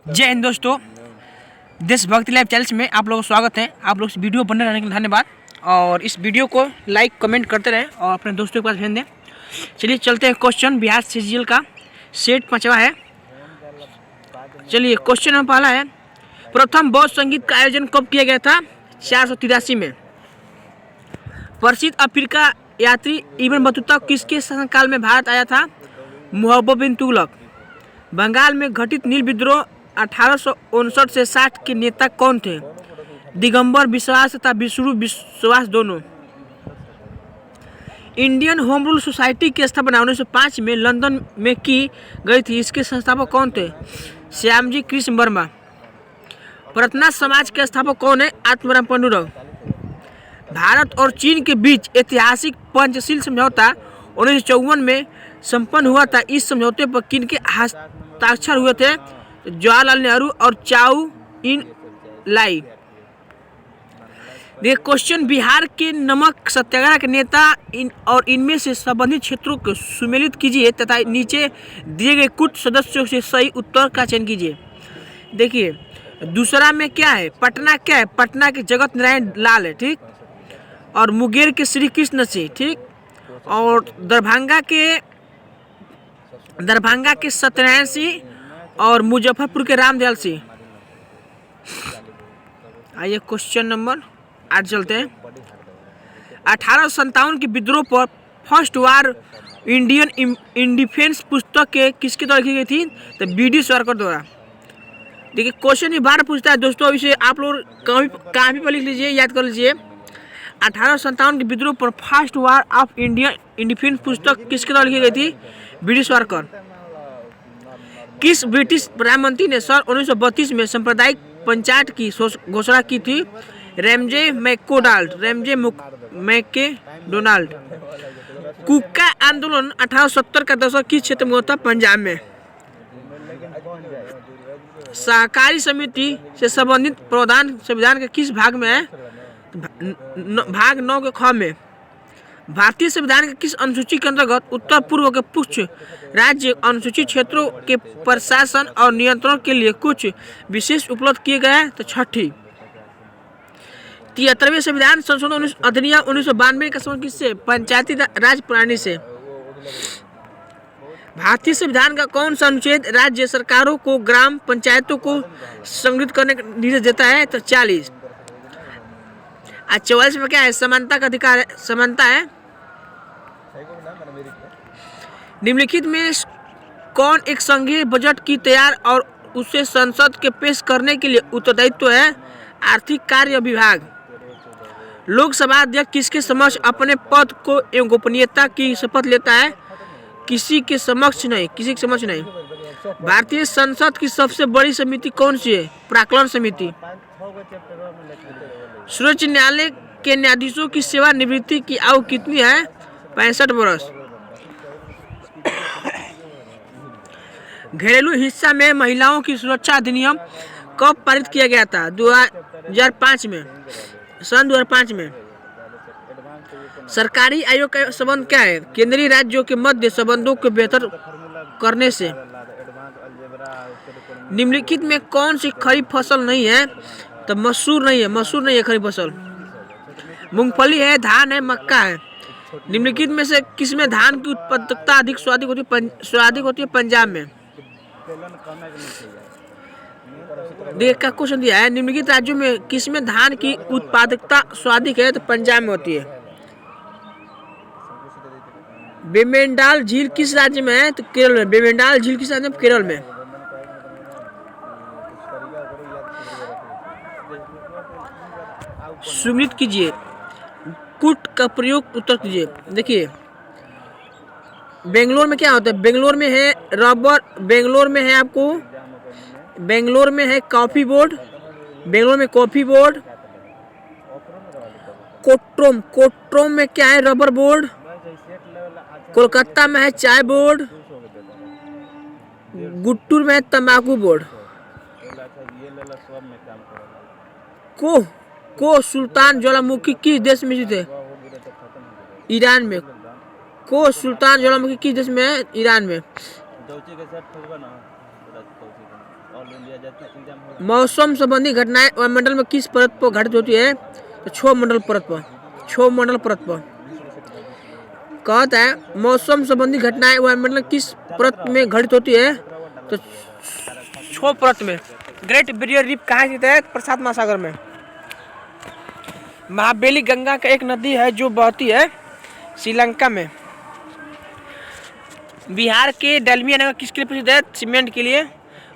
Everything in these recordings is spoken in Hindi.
जय हिंद दोस्तों, देशभक्ति लाइव चैनल में आप लोगों का स्वागत है। आप लोग इस वीडियो बनने रहने के लिए धन्यवाद और इस वीडियो को लाइक कमेंट करते रहें और अपने दोस्तों के पास भेज दें। चलिए चलते हैं क्वेश्चन बिहार सीजीएल का सेट 5वां है। चलिए क्वेश्चन नंबर पहला है, प्रथम बौद्ध संगीत का आयोजन कब किया गया था? 483 में। प्रसिद्ध अफ्रीका यात्री इब्न बतूता किसके शासनकाल में भारत आया था? मुहम्मद बिन तुगलक। बंगाल में घटित नील विद्रोह 1859 से 60 के नेता कौन थे? दिगंबर विश्वास तथा विष्णु विश्वास दोनों। इंडियन होम रूल सोसाइटी की स्थापना 1905 में लंदन में की गई थी। इसके संस्थापक कौन थे? श्यामजी कृष्ण वर्मा। प्रार्थना समाज के स्थापक कौन है? आत्माराम पंडुरंग। भारत और चीन के बीच ऐतिहासिक पंचशील समझौता 1954 में संपन्न हुआ था। इस समझौते पर किन के हस्ताक्षर हुए थे? जवाहरलाल नेहरू और चाउ इन लाई। देखिए क्वेश्चन, बिहार के नमक सत्याग्रह के नेता और इनमें से संबंधित क्षेत्रों को सुमेलित कीजिए तथा नीचे दिए गए कुछ सदस्यों से सही उत्तर का चयन कीजिए। देखिए दूसरा में क्या है? पटना क्या है? पटना के जगत नारायण लाल है, ठीक। और मुंगेर के श्री कृष्ण सिंह, ठीक। और दरभंगा के सत्यनारायण सिंह और मुजफ्फरपुर के रामदयाल सिंह। आइए क्वेश्चन नंबर 8 चलते हैं। 1857 के विद्रोह पर फर्स्ट वार इंडियन इंडिफेंस पुस्तक के किसके द्वारा लिखी गई थी? तो BD सावरकर द्वारा। देखिए क्वेश्चन ये बार पूछता है दोस्तों, इसे आप लोग कॉपी पर लिख लीजिए, याद कर लीजिए। 1857 के विद्रोह पर फर्स्ट वार ऑफ इंडियन इंडिफेंस पुस्तक किसके द्वारा लिखी गई थी? BD सावरकर। किस ब्रिटिश प्रधानमंत्री ने सन 1932 में सांप्रदायिक पंचायत की घोषणा की थी? Ramsay MacDonald. कुका आंदोलन 1870 का दशक किस क्षेत्र में होता? पंजाब में। सहकारी समिति से संबंधित प्रावधान संविधान के किस भाग में है? भाग 9 के ख में। भारतीय संविधान के किस अनुसूची के अंतर्गत उत्तर पूर्व के कुछ राज्य अनुसूचित क्षेत्रों के प्रशासन और नियंत्रण के लिए कुछ विशेष उपलब्ध किए गए हैं? तो छठी। 73वें संविधान संशोधन अधिनियम 1992 का संबंध किससे? पंचायती राज प्रणाली से। भारतीय संविधान का कौन सा अनुच्छेद राज्य सरकारों को ग्राम पंचायतों को संगठित करने का निर्देश देता है? तो 40। 44 में क्या है? समानता का अधिकार है, समानता है। निम्नलिखित में कौन एक संघीय बजट की तैयार और उसे संसद के पेश करने के लिए उत्तरदायित्व है? आर्थिक कार्य विभाग। लोकसभा अध्यक्ष किसके समक्ष अपने पद को एवं गोपनीयता की शपथ लेता है? किसी के समक्ष नहीं। भारतीय संसद की सबसे बड़ी समिति कौन सी है? प्राक्कलन समिति। सर्वोच्च न्यायालय के न्यायाधीशों की सेवानिवृत्ति की आयु कितनी है? 65 वर्ष। घरेलू हिस्सा में महिलाओं की सुरक्षा अधिनियम कब पारित किया गया था? 2005 में, सन 2005 में। सरकारी आयोग का संबंध क्या है? केंद्रीय राज्यों के मध्य संबंधों को बेहतर करने से। निम्नलिखित में कौन सी खरीफ फसल नहीं है? तो मसूर नहीं है खरीफ फसल। मूंगफली है, धान है, मक्का है। निम्नलिखित में से किसमें धान की उत्पादकता अधिक सर्वाधिक होती है? पंजाब में। देख का क्वेश्चन दिया है, निम्नलिखित राज्यों में किसमें धान की उत्पादकता सर्वाधिक है? तो पंजाब में होती है। बेमेंडाल झील किस राज्य में है? तो केरल में। बेमेंडाल झील किस राज्य में? केरल में। सुमित कीजिए, कुट का प्रयोग उत्तर कीजिए। देखिए बेंगलोर में क्या होता है? बेंगलोर में है रबर, बेंगलोर में है कॉफी बोर्ड, बेंगलोर में कॉफी बोर्ड। कोट्रोम में क्या है? Rubber board. कोलकाता में है चाय बोर्ड। गुट्टूर में है तंबाकू बोर्ड। को सुल्तान ज्वालामुखी किस देश में स्थित है? ईरान में। को सुल्तान ज्वालामुखी किस देश में है? ईरान में। मौसम संबंधी घटनाएं वायुमंडल में किस परत पर घटित होती है? तो क्षोभमंडल परत पर। क्षोभमंडल परत पर कहता है मौसम संबंधी घटनाएं वायुमंडल किस परत में घटित होती है? तो क्षोभ परत में। ग्रेट बैरियर रीफ कहाँ स्थित है? प्रशांत महासागर में। महाबेली गंगा का एक नदी है जो बहती है श्रीलंका में। बिहार के डलमिया नगर किसके लिए प्रसिद्ध है? सीमेंट के लिए।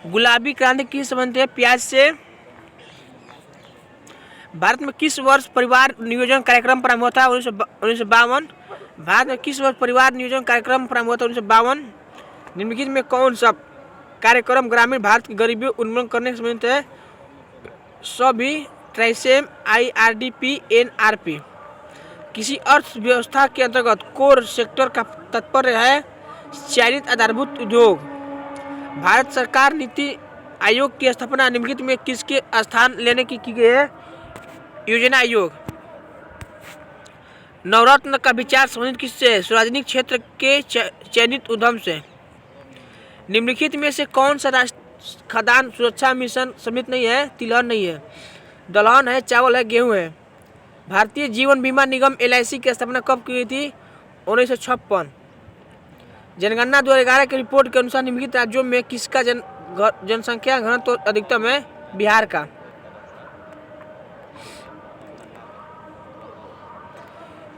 गुलाबी क्रांति किस संबंधित है? प्याज से। भारत में किस वर्ष परिवार नियोजन कार्यक्रम प्रारंभ हुआ था? 1952। भारत में किस वर्ष परिवार नियोजन कार्यक्रम प्रारंभ हुआ था? 1952। निम्नलिखित में कौन सा कार्यक्रम ग्रामीण भारत की गरीबी उन्मूलन करने से संबंधित है? सभी ट्राइसेम, IRDP, NRP। किसी अर्थव्यवस्था के अंतर्गत कोर सेक्टर का तात्पर्य है चयनित आधारभूत उद्योग। भारत सरकार नीति आयोग की स्थापना निम्नलिखित में किसके स्थान लेने की गई है? योजना आयोग। नवरत्न का विचार संबंधित किससे? सार्वजनिक क्षेत्र के चयनित उद्यम से। निम्नलिखित में से कौन सा राष्ट्रीय खाद्यान्न सुरक्षा मिशन सम्मिलित नहीं है? तिलहन नहीं है, दलहन है, चावल है, गेहूं है। भारतीय जीवन बीमा निगम LIC की स्थापना कब की गई थी? 1956। जनगणना 2011 की रिपोर्ट के अनुसार निम्नलिखित राज्यों में किसका जनसंख्या घनत्व अधिकतम है? बिहार का।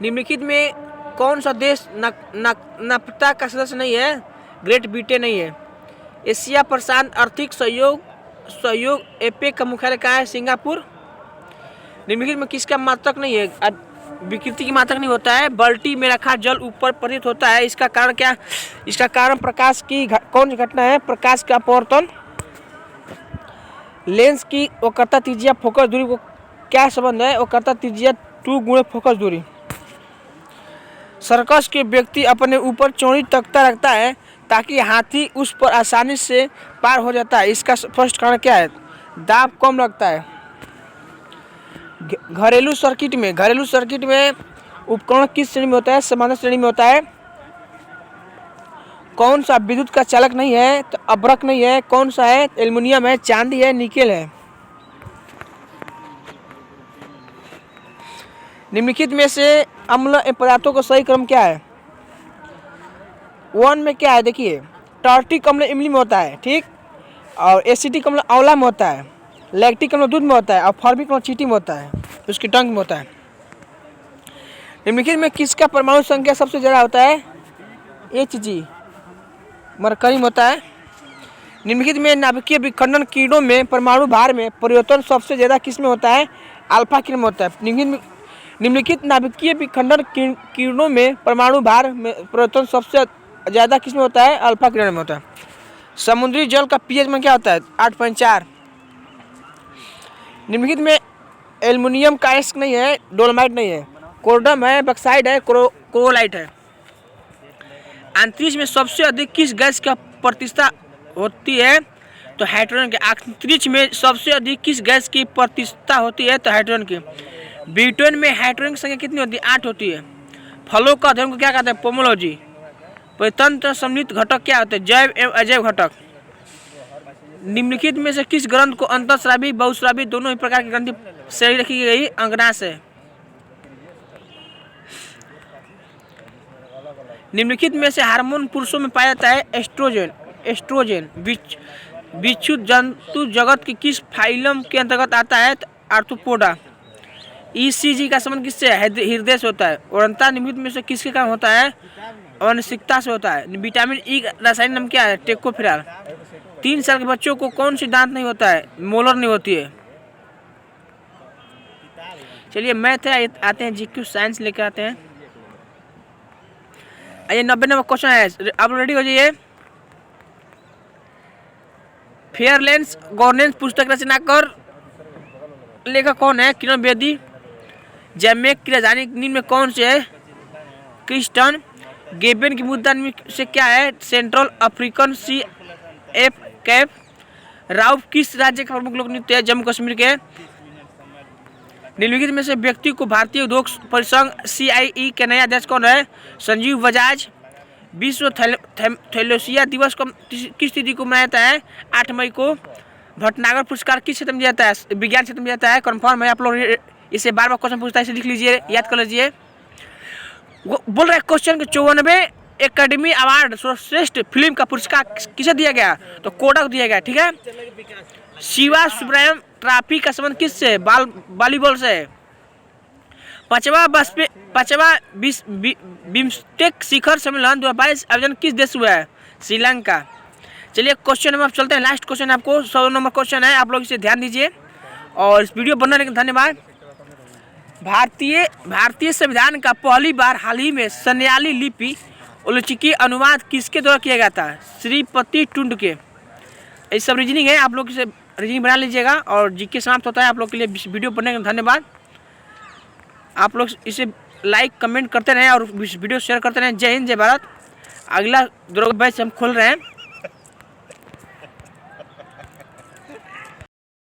निम्नलिखित में कौन सा देश नाफ्ता का सदस्य नहीं है? ग्रेट ब्रिटेन नहीं है। एशिया प्रशांत आर्थिक सहयोग APEC का मुख्यालय कहाँ है? सिंगापुर। निम्नलिखित में किसका मात्रक नहीं है? विकृति की मात्रक नहीं होता है। बाल्टी में रखा जल ऊपर प्रतीत होता है, इसका कारण क्या? इसका कारण प्रकाश की कौन सी घटना है? प्रकाश का अपवर्तन। लेंस की वक्रता त्रिज्या फोकस दूरी को क्या संबंध है? वक्रता त्रिज्या 2 गुणे फोकस दूरी। सर्कस के व्यक्ति अपने ऊपर चौड़ी तख्ता रखता है ताकि हाथी उस पर आसानी से पार हो जाता है, इसका स्पष्ट कारण क्या है? दाब कम लगता है। घरेलू सर्किट में उपकरण किस श्रेणी में होता है? समानांतर श्रेणी में होता है। कौन सा विद्युत का चालक नहीं है? तो अभ्रक नहीं है। कौन सा है? एल्युमिनियम है, चांदी है, निकेल है। निम्नलिखित में से अम्ल पदार्थों का सही क्रम क्या है? 1 में क्या है? देखिए, टार्टिक अम्ल इमली में होता है, ठीक, और एसिटिक अम्ल आंवला में होता है, लैक्टिक अम्ल दूध में होता है, और फॉर्मिक अम्ल चींटी में होता है, उसकी टंग में होता है। निम्नलिखित में किसका परमाणु संख्या सबसे ज़्यादा होता है? Hg, मरकरी में होता है। निम्नलिखित में नाभिकीय विखंडन किरणों में परमाणु भार में परिवर्तन सबसे ज़्यादा किस में होता है? अल्फा किरण में होता है। निम्नलिखित नाभिकीय विखंडन किरणों में परमाणु भार में परिवर्तन सबसे ज़्यादा किस में होता है? अल्फा किरण में होता है। समुद्री जल का pH में क्या होता है? 8.4। निम्नलिखित में एल्युमिनियम का अयस्क नहीं है, डोलोमाइट नहीं है, कोर्डम है, बक्साइड है, क्रोलाइट है। अंतरिक्ष में सबसे अधिक किस गैस का प्रतिष्ठा होती है? तो हाइड्रोजन के। अंतरिक्ष में सबसे अधिक किस गैस की प्रतिष्ठा होती है? तो हाइड्रोजन की। ब्यूटेन में हाइड्रोजन की संख्या कितनी होती है? 8 होती है। फलों का अध्ययन को क्या कहते हैं? पोमोलॉजी। परितंत्र सम्मिलित घटक क्या होते हैं? जैव एवं अजैव घटक। निम्नलिखित में से किस ग्रंथ को अंतःस्रावी बहुस्रावी दोनों ही प्रकार की ग्रंथि श्रेणी रखी गई? अंगनाश है। निम्नलिखित में से हार्मोन पुरुषों में पाया जाता है? एस्ट्रोजन। बिच्छू जंतु जगत की किस फाइलम के अंतर्गत आता है? आर्थ्रोपोडा। ECG का संबंध किससे? हृदय से होता है। और निम्नलिखित में से किसके कारण होता है? अनिश्चितता से होता है। विटामिन E का रासायनिक नाम क्या है? टेकोफेराल। 3 साल के बच्चों को कौन सी दांत नहीं होता है? मोलर नहीं होती है। चलिए मैथ है, आते हैं GQ साइंस लेकर आते हैं। आइए 90 नंबर क्वेश्चन है, आप रेडी हो जाइए। फेयरलेंस गवर्नेंस पुस्तक रचनाकार लेखक कौन है? किरण बेदी। जैमेक की राजधानी निम्न में कौन से है? क्रिस्टन। गेबेन की मुद्दा से क्या है? Central African C F cap. राउफ किस राज्य का प्रमुख लोक नृत्य है? जम्मू कश्मीर के। निम्नलिखित में से व्यक्ति को भारतीय उद्योग परिसंघ CIE के नया अध्यक्ष कौन है? संजीव बजाज। विश्व थैलेसिया दिवस को किस तिथि को मनाया जाता है? 8 मई को। भटनागर पुरस्कार किस क्षेत्र में दिया जाता है? विज्ञान क्षेत्र में दिया जाता है, कन्फर्म है। आप लोग इसे बार बार क्वेश्चन पूछता है, इसे लिख लीजिए, याद कर लीजिए। बोल रहे क्वेश्चन के 94 एकेडमी अवार्ड सर्वश्रेष्ठ फिल्म का पुरस्कार किसे दिया गया? तो कोडक दिया गया, ठीक है। शिवा सुब्रायम ट्रॉफी का संबंध किससे? वॉलीबॉल से। पांचवा बिम्स्टेक शिखर सम्मेलन 2022 आयोजन किस देश हुआ है? श्रीलंका। चलिए क्वेश्चन में चलते हैं, लास्ट क्वेश्चन आपको 100 नंबर क्वेश्चन है, आप लोग इसे ध्यान दीजिए और इस वीडियो बनने के धन्यवाद। भारतीय संविधान का पहली बार हाल ही में सन्याली लिपि उल्लिखित अनुवाद किसके द्वारा किया गया था? श्रीपति टुंड के। ये सब रीजनिंग है, आप लोग इसे रीजनिंग बना लीजिएगा और जीके समाप्त होता है। आप लोग के लिए वीडियो बनने का धन्यवाद। आप लोग इसे लाइक कमेंट करते रहें और वीडियो शेयर करते रहें। जय हिंद, जय भारत। अगला बैच हम खोल रहे हैं।